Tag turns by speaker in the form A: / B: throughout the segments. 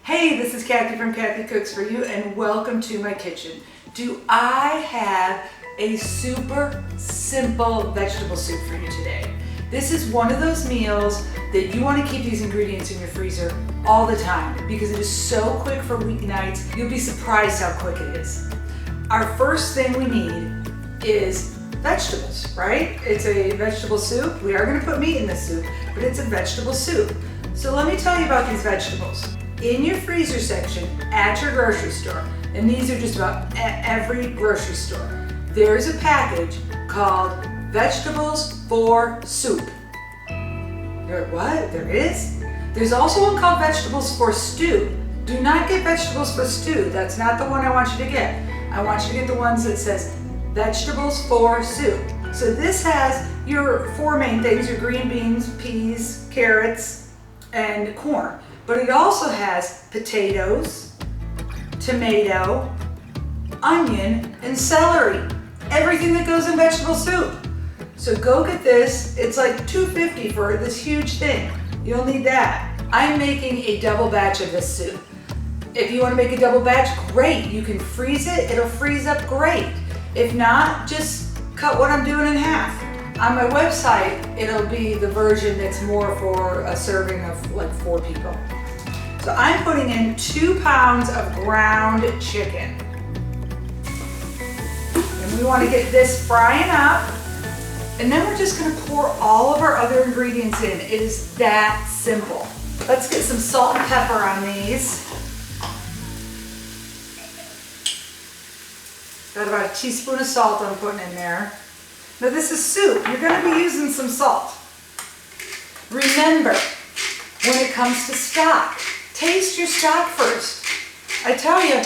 A: Hey, this is Kathy from Kathycooks4U and welcome to my kitchen. Do I have a super simple vegetable soup for you today? This is one of those meals that you want to keep these ingredients in your freezer all the time because it is so quick for weeknights. You'll be surprised how quick it is. Our first thing we need is vegetables, right? It's a vegetable soup. We are going to put meat in this soup, but it's a vegetable soup. So let me tell you about these vegetables. In your freezer section at your grocery store, and these are just about every grocery store, there's a package called Vegetables for Soup. What? There is? There's also one called Vegetables for Stew. Do not get Vegetables for Stew. That's not the one I want you to get. I want you to get the ones that says Vegetables for Soup. So this has your four main things, your green beans, peas, carrots, and corn. But it also has potatoes, tomato, onion, and celery. Everything that goes in vegetable soup. So go get this. It's like $2.50 for this huge thing. You'll need that. I'm making a double batch of this soup. If you want to make a double batch, great. You can freeze it. It'll freeze up great. If not, just cut what I'm doing in half. On my website, it'll be the version that's more for a serving of like 4 people. So I'm putting in 2 pounds of ground chicken. And we want to get this frying up. And then we're just going to pour all of our other ingredients in. It is that simple. Let's get some salt and pepper on these. Got about a teaspoon of salt I'm putting in there. Now this is soup. You're going to be using some salt. Remember, when it comes to stock, taste your stock first. I tell you,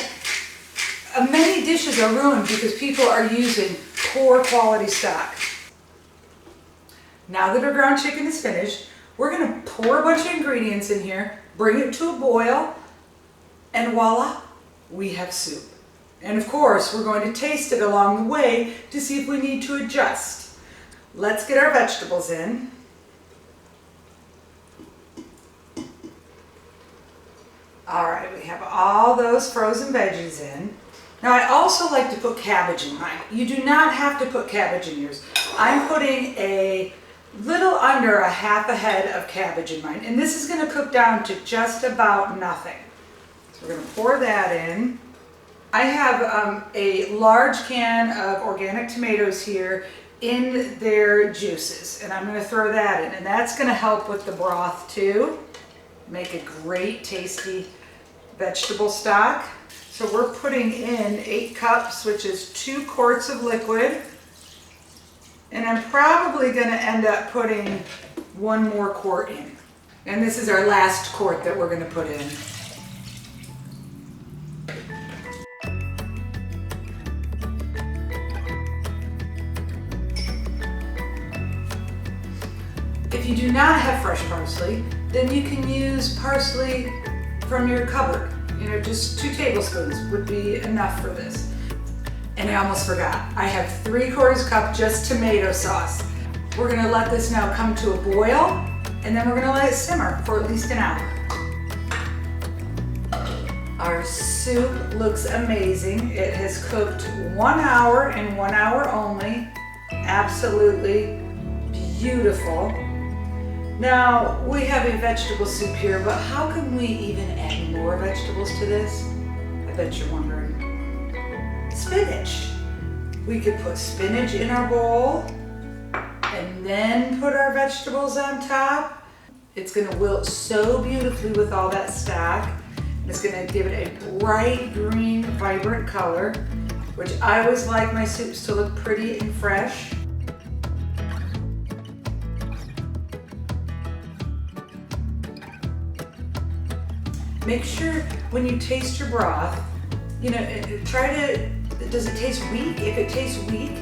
A: many dishes are ruined because people are using poor quality stock. Now that our ground chicken is finished, we're going to pour a bunch of ingredients in here, bring it to a boil, and voila, we have soup. And of course, we're going to taste it along the way to see if we need to adjust. Let's get our vegetables in. All right, we have all those frozen veggies in. Now I also like to put cabbage in mine. You do not have to put cabbage in yours. I'm putting a little under a half a head of cabbage in mine. And this is going to cook down to just about nothing. So we're going to pour that in. I have a large can of organic tomatoes here in their juices, and I'm going to throw that in, and that's going to help with the broth too. Make a great tasty vegetable stock. So we're putting in 8 cups, which is 2 quarts of liquid, and I'm probably going to end up putting 1 more quart in. And this is our last quart that we're going to put in. If you do not have fresh parsley, then you can use parsley from your cupboard. You know, just 2 tablespoons would be enough for this. And I almost forgot, I have 3/4 cup just tomato sauce. We're gonna let this now come to a boil, and then we're gonna let it simmer for at least an hour. Our soup looks amazing. It has cooked 1 hour and 1 hour only. Absolutely beautiful. Now, we have a vegetable soup here, but how can we even add more vegetables to this? I bet you're wondering. Spinach. We could put spinach in our bowl and then put our vegetables on top. It's going to wilt so beautifully with all that stock. It's going to give it a bright green, vibrant color, which I always like my soups to look pretty and fresh. Make sure when you taste your broth, you know, does it taste weak? If it tastes weak,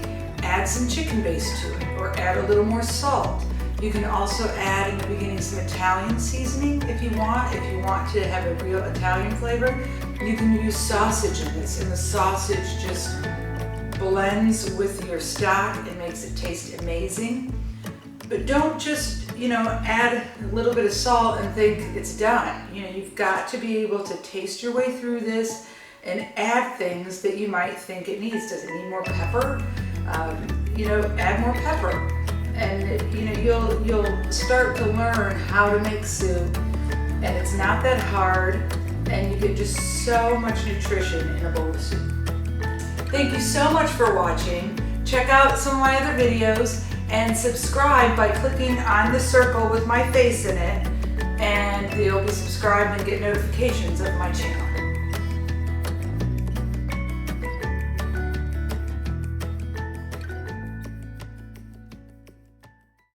A: add some chicken base to it or add a little more salt. You can also add in the beginning some Italian seasoning if you want. If you want to have a real Italian flavor, you can use sausage in this, and the sausage just blends with your stock and makes it taste amazing. But don't just add a little bit of salt and think it's done. You've got to be able to taste your way through this and add things that you might think it needs. Does it need more pepper? Add more pepper. And you'll start to learn how to make soup, and it's not that hard, and you get just so much nutrition in a bowl of soup. Thank you so much for watching. Check out some of my other videos and subscribe by clicking on the circle with my face in it, and you'll be subscribed and get notifications of my channel.